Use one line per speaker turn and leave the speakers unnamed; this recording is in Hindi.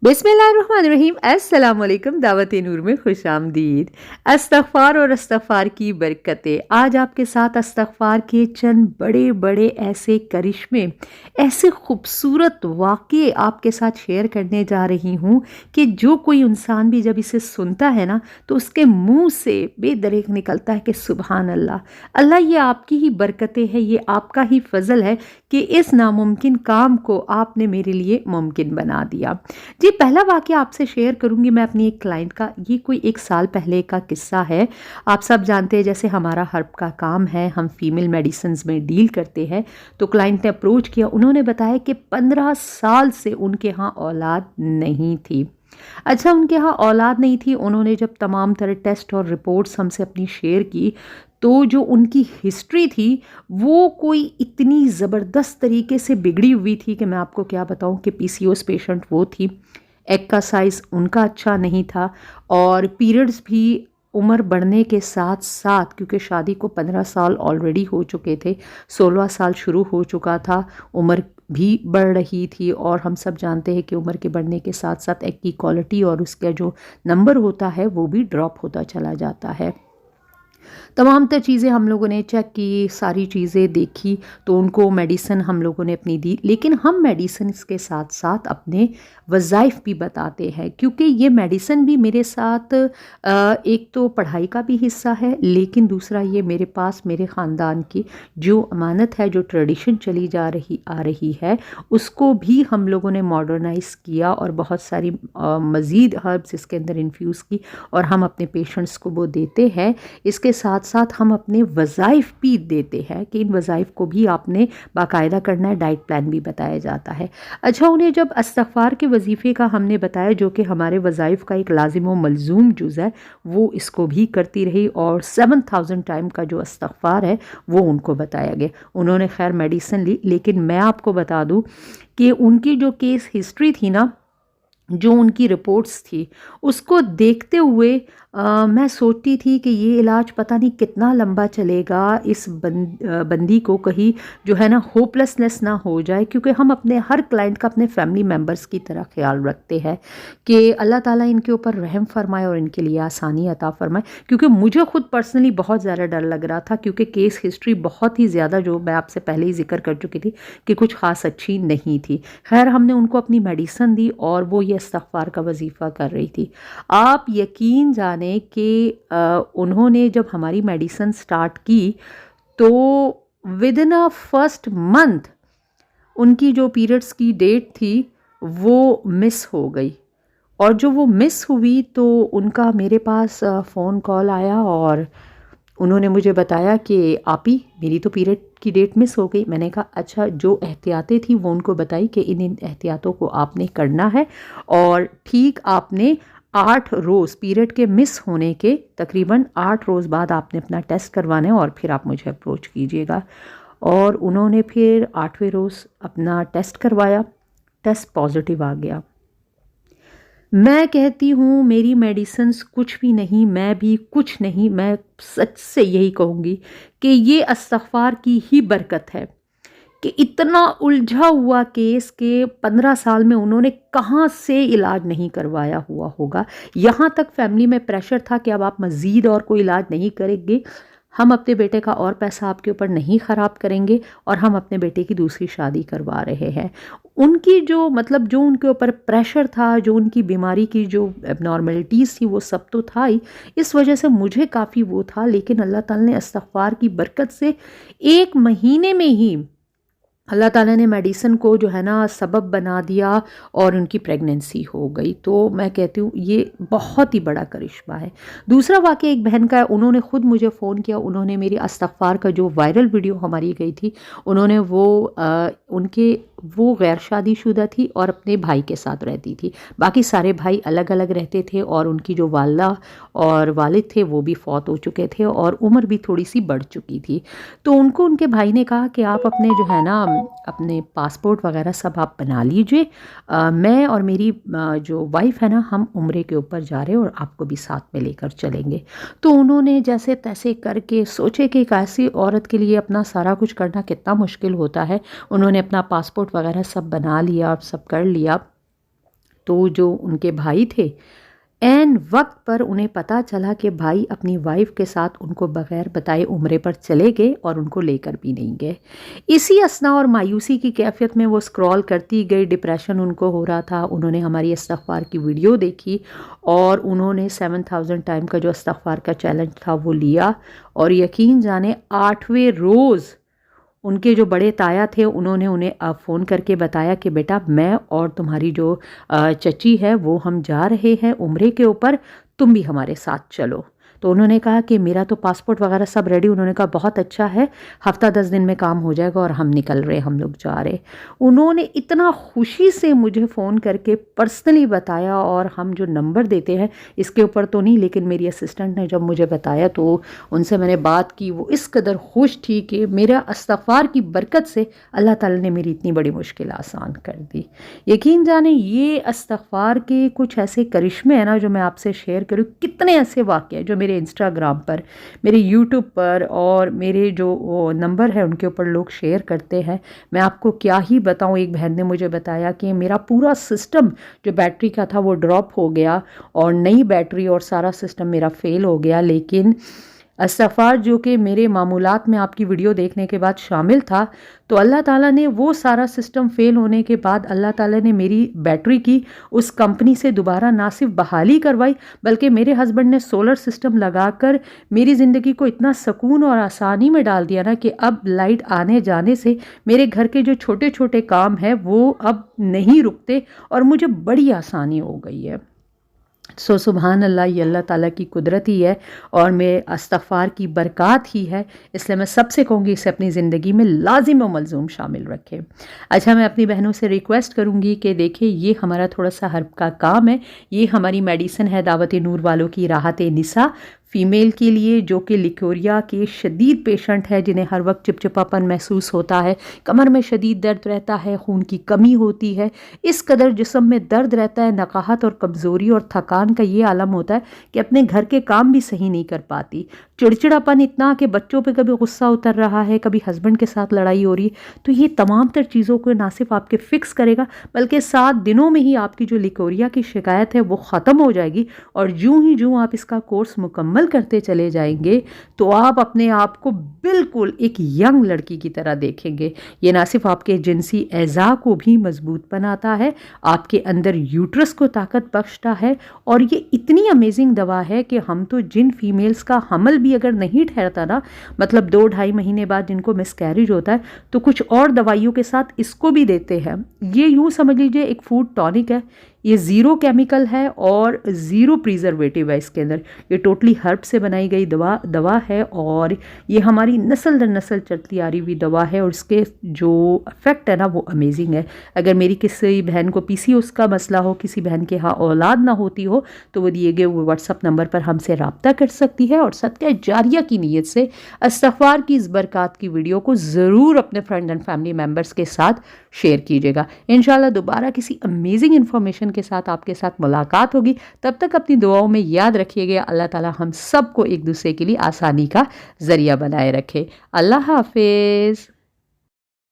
बिस्मिल्लाहिर्रहमानिर्रहीम। अस्सलाम वालेकुम। दावत नूर में खुश आमदीद। इस्तग़फ़ार और इस्तग़फ़ार की बरकतें। आज आपके साथ इस्तग़फ़ार के चंद बड़े बड़े ऐसे करिश्मे, ऐसे खूबसूरत वाक़े आपके साथ शेयर करने जा रही हूँ कि जो कोई इंसान भी जब इसे सुनता है ना, तो उसके मुंह से बेदरीग निकलता है कि सुबहान अल्लाह। अल्लाह, ये आपकी ही बरकतें हैं, ये आपका ही फ़ज़ल है कि इस नामुमकिन काम को आपने मेरे लिए मुमकिन बना दिया। जी, पहला वाक़या आपसे शेयर करूँगी मैं अपनी एक क्लाइंट का। ये कोई 1 साल पहले का किस्सा है। आप सब जानते हैं, जैसे हमारा हर्ब का काम है, हम फीमेल मेडिसिन्स में डील करते हैं। तो क्लाइंट ने अप्रोच किया, उन्होंने बताया कि 15 साल से उनके यहाँ औलाद नहीं थी। अच्छा, उनके यहाँ औलाद नहीं थी। उन्होंने जब तमाम तरह टेस्ट और रिपोर्ट्स हमसे अपनी शेयर की, तो जो उनकी हिस्ट्री थी वो कोई इतनी ज़बरदस्त तरीके से बिगड़ी हुई थी कि मैं आपको क्या बताऊँ कि पीसीओएस पेशेंट वो थी। एग का साइज़ उनका अच्छा नहीं था और पीरियड्स भी उम्र बढ़ने के साथ-साथ, क्योंकि शादी को 15 साल ऑलरेडी हो चुके थे, 16वाँ साल शुरू हो चुका था, उम्र भी बढ़ रही थी और हम सब जानते हैं कि उम्र के बढ़ने के साथ-साथ एग की क्वालिटी और उसका जो नंबर होता है वो भी ड्रॉप होता चला जाता है। तमाम तर चीज़ें हम लोगों ने चेक की, सारी चीज़ें देखी, तो उनको मेडिसिन हम लोगों ने अपनी दी। लेकिन हम मेडिसिन के साथ-साथ अपने वज़ाइफ भी बताते हैं, क्योंकि ये मेडिसिन भी मेरे साथ एक तो पढ़ाई का भी हिस्सा है, लेकिन दूसरा ये मेरे पास मेरे ख़ानदान की जो अमानत है, जो ट्रेडिशन चली आ रही है, उसको भी हम लोगों ने मॉडर्नाइज़ किया और बहुत सारी मज़ीद हर्ब्स इसके अंदर इन्फ्यूज़ की और हम अपने पेशेंट्स को वो देते हैं। इसके साथ-साथ हम अपने वज़ाइफ भी देते हैं कि इन वज़ाइफ को भी आपने बाकायदा करना है, डाइट प्लान भी बताया जाता है। अच्छा, उन्हें जब इस्तग़फ़ार के वज़ीफ़े का हमने बताया, जो कि हमारे वज़ाइफ का एक लाज़िम व मलज़ूम जुज़ है, वो इसको भी करती रही और 7000 टाइम का जो इस्तग़फ़ार है वो उनको बताया गया। उन्होंने खैर मेडिसिन ली, लेकिन मैं आपको बता दूँ कि उनकी जो केस हिस्ट्री थी ना, जो उनकी रिपोर्ट्स थी, उसको देखते हुए मैं सोचती थी कि ये इलाज पता नहीं कितना लंबा चलेगा, इस बंदी को कहीं जो है ना होपलेसनेस ना हो जाए, क्योंकि हम अपने हर क्लाइंट का अपने फैमिली मेम्बर्स की तरह ख्याल रखते हैं कि अल्लाह ताला इनके ऊपर रहम फरमाए और इनके लिए आसानी अता फरमाए। क्योंकि मुझे खुद पर्सनली बहुत ज़्यादा डर लग रहा था, क्योंकि केस हिस्ट्री बहुत ही ज़्यादा, जो मैं आपसे पहले ही जिक्र कर चुकी थी कि कुछ ख़ास अच्छी नहीं थी। खैर, हमने उनको अपनी मेडिसिन दी और वो ये इस्तग़फ़ार का वजीफ़ा कर रही थी। आप यकीन जाने कि उन्होंने जब हमारी मेडिसिन स्टार्ट की, तो विदिन अ फर्स्ट मंथ उनकी जो पीरियड्स की डेट थी वो मिस हो गई। और जो वो मिस हुई, तो उनका मेरे पास फ़ोन कॉल आया और उन्होंने मुझे बताया कि आपी, मेरी तो पीरियड की डेट मिस हो गई। मैंने कहा अच्छा, जो एहतियातें थी वो उनको बताई कि इन इन एहतियातों को आपने करना है और ठीक आपने 8 रोज़ पीरियड के मिस होने के तकरीबन 8 रोज़ बाद आपने अपना टेस्ट करवाना है और फिर आप मुझे अप्रोच कीजिएगा। और उन्होंने फिर 8वें रोज़ अपना टेस्ट करवाया, टेस्ट पॉजिटिव आ गया। मैं कहती हूँ मेरी मेडिसिन्स कुछ भी नहीं, मैं भी कुछ नहीं। मैं सच से यही कहूँगी कि ये इस्तग़फ़ार की ही बरकत है कि इतना उलझा हुआ केस के 15 साल में उन्होंने कहाँ से इलाज नहीं करवाया हुआ होगा। यहाँ तक फैमिली में प्रेशर था कि अब आप मज़ीद और कोई इलाज नहीं करेंगे, हम अपने बेटे का और पैसा आपके ऊपर नहीं ख़राब करेंगे और हम अपने बेटे की दूसरी शादी करवा रहे हैं। उनकी जो मतलब जो उनके ऊपर प्रेशर था, जो उनकी बीमारी की जो एबनॉर्मलिटीज़ थी, वो सब तो था ही। इस वजह से मुझे काफ़ी वो था, लेकिन अल्लाह ताला ने इस्तग़फ़ार की बरकत से 1 महीने में ही अल्लाह ताला ने मेडिसिन को जो है ना सबब बना दिया और उनकी प्रेगनेंसी हो गई। तो मैं कहती हूँ ये बहुत ही बड़ा करिश्मा है। दूसरा वाक़या एक बहन का है, उन्होंने ख़ुद मुझे फ़ोन किया। उन्होंने मेरी इस्तग़फ़ार का जो वायरल वीडियो हमारी गई थी, उन्होंने वो गैर शादीशुदा थी और अपने भाई के साथ रहती थी। बाकी सारे भाई अलग अलग रहते थे और उनकी जो वालिदा और वालिद थे वो भी फ़ौत हो चुके थे और उम्र भी थोड़ी सी बढ़ चुकी थी। तो उनको उनके भाई ने कहा कि आप अपने जो है ना अपने पासपोर्ट वगैरह सब आप बना लीजिए, मैं और मेरी जो वाइफ़ है ना, हम उम्रे के ऊपर जा रहे हैं और आपको भी साथ में लेकर चलेंगे। तो उन्होंने जैसे तैसे करके सोचे कि एक ऐसी औरत के लिए अपना सारा कुछ करना कितना मुश्किल होता है। उन्होंने अपना पासपोर्ट वगैरह सब बना लिया, सब कर लिया। तो जो उनके भाई थे, ऐन वक्त पर उन्हें पता चला कि भाई अपनी वाइफ के साथ उनको बगैर बताए उम्रे पर चले गए और उनको लेकर भी नहीं गए। इसी असना और मायूसी की कैफियत में वो स्क्रॉल करती गई, डिप्रेशन उनको हो रहा था। उन्होंने हमारी इस्तग़फ़ार की वीडियो देखी और उन्होंने 7000 टाइम का जो इस्तग़फ़ार का चैलेंज था वो लिया, और यकीन जाने 8वें रोज़ उनके जो बड़े ताया थे उन्होंने उन्हें फ़ोन करके बताया कि बेटा, मैं और तुम्हारी जो चची है वो हम जा रहे हैं उम्रे के ऊपर, तुम भी हमारे साथ चलो। तो उन्होंने कहा कि मेरा तो पासपोर्ट वगैरह सब रेडी। उन्होंने कहा बहुत अच्छा है, हफ्ता 10 दिन में काम हो जाएगा और हम निकल रहे, हम लोग जा रहे। उन्होंने इतना खुशी से मुझे फ़ोन करके पर्सनली बताया, और हम जो नंबर देते हैं इसके ऊपर तो नहीं, लेकिन मेरी असिस्टेंट ने जब मुझे बताया तो उनसे मैंने बात की। वो इस कदर खुश थी कि मेरा इस्तग़फ़ार की बरकत से अल्लाह ताला ने मेरी इतनी बड़ी मुश्किल आसान कर दी। यकीन जाने ये इस्तग़फ़ार के कुछ ऐसे करिश्मे हैं ना जो मैं आपसे शेयर करूँ। कितने ऐसे वाक़ये जो मेरे इंस्टाग्राम पर, मेरे यूट्यूब पर और मेरे जो नंबर है उनके ऊपर लोग शेयर करते हैं। मैं आपको क्या ही बताऊं। एक बहन ने मुझे बताया कि मेरा पूरा सिस्टम जो बैटरी का था वो ड्रॉप हो गया और नई बैटरी और सारा सिस्टम मेरा फेल हो गया, लेकिन इस्तग़फ़ार जो कि मेरे मामूलात में आपकी वीडियो देखने के बाद शामिल था, तो अल्लाह ताला ने वो सारा सिस्टम फ़ेल होने के बाद अल्लाह ताला ने मेरी बैटरी की उस कंपनी से दोबारा ना सिर्फ बहाली करवाई, बल्कि मेरे हस्बैंड ने सोलर सिस्टम लगाकर मेरी ज़िंदगी को इतना सुकून और आसानी में डाल दिया ना कि अब लाइट आने जाने से मेरे घर के जो छोटे छोटे काम हैं वो अब नहीं रुकते और मुझे बड़ी आसानी हो गई है। सुभान अल्लाह, ये अल्लाह ताला की कुदरत ही है और मेरे इस्तग़फ़ार की बरक़ात ही है। इसलिए मैं सबसे कहूँगी इसे अपनी ज़िंदगी में लाज़िम व मलज़ूम शामिल रखें। अच्छा, मैं अपनी बहनों से रिक्वेस्ट करूँगी कि देखिए, ये हमारा थोड़ा सा हर्ब का काम है। ये हमारी मेडिसिन है दावत नूर वालों की राहत निसा फ़ीमेल के लिए, जो कि लिकोरिया के शदीद पेशेंट है, जिन्हें हर वक्त चिपचिपापन महसूस होता है, कमर में शदीद दर्द रहता है, खून की कमी होती है, इस कदर जिस्म में दर्द रहता है, नकाहत और कमज़ोरी और थकान का ये आलम होता है कि अपने घर के काम भी सही नहीं कर पाती, चिड़चिड़ापन इतना कि बच्चों पे कभी गुस्सा उतर रहा है, कभी हस्बैंड के साथ लड़ाई हो रही है। तो ये तमाम तर चीज़ों को ना सिर्फ आपके फ़िक्स करेगा, बल्कि 7 दिनों में ही आपकी जो लिकोरिया की शिकायत है वो ख़त्म हो जाएगी। और जूँ आप इसका कोर्स मुकम्मल करते चले जाएंगे तो आप अपने आप को बिल्कुल एक यंग लड़की की तरह देखेंगे। ये ना सिर्फ आपके जिनसी एज़ा को भी मजबूत बनाता है, आपके अंदर यूट्रस को ताकत बख्शता है, और ये इतनी अमेजिंग दवा है कि हम तो जिन फीमेल्स का हमल भी अगर नहीं ठहरता ना, मतलब 2-2.5 महीने बाद जिनको मिसकैरेज होता है, तो कुछ और दवाइयों के साथ इसको भी देते हैं। ये यूँ समझ लीजिए एक फूड टॉनिक है। ये ज़ीरो केमिकल है और ज़ीरो प्रिजर्वेटिव है इसके अंदर। ये टोटली हर्ब से बनाई गई दवा है और ये हमारी नस्ल दर नस्ल चलती आ रही हुई दवा है और इसके जो इफ़ेक्ट है ना वो अमेजिंग है। अगर मेरी किसी बहन को पीसीओएस का मसला हो, किसी बहन के यहाँ औलाद ना होती हो, तो वो दिए गए व्हाट्सअप नंबर पर हमसे रब्ता कर सकती है और सदका जारिया की नीयत से इस्तग़फ़ार की इस बरक़ात की वीडियो को ज़रूर अपने फ्रेंड एंड फैमिली मेम्बर्स के साथ शेयर कीजिएगा। इंशाल्लाह दोबारा किसी अमेजिंग इन्फॉर्मेशन के साथ आपके साथ मुलाकात होगी। तब तक अपनी दुआओं में याद रखिएगा, अल्लाह ताला हम सबको एक दूसरे के लिए आसानी का ज़रिया बनाए रखे। अल्लाह हाफ़िज़।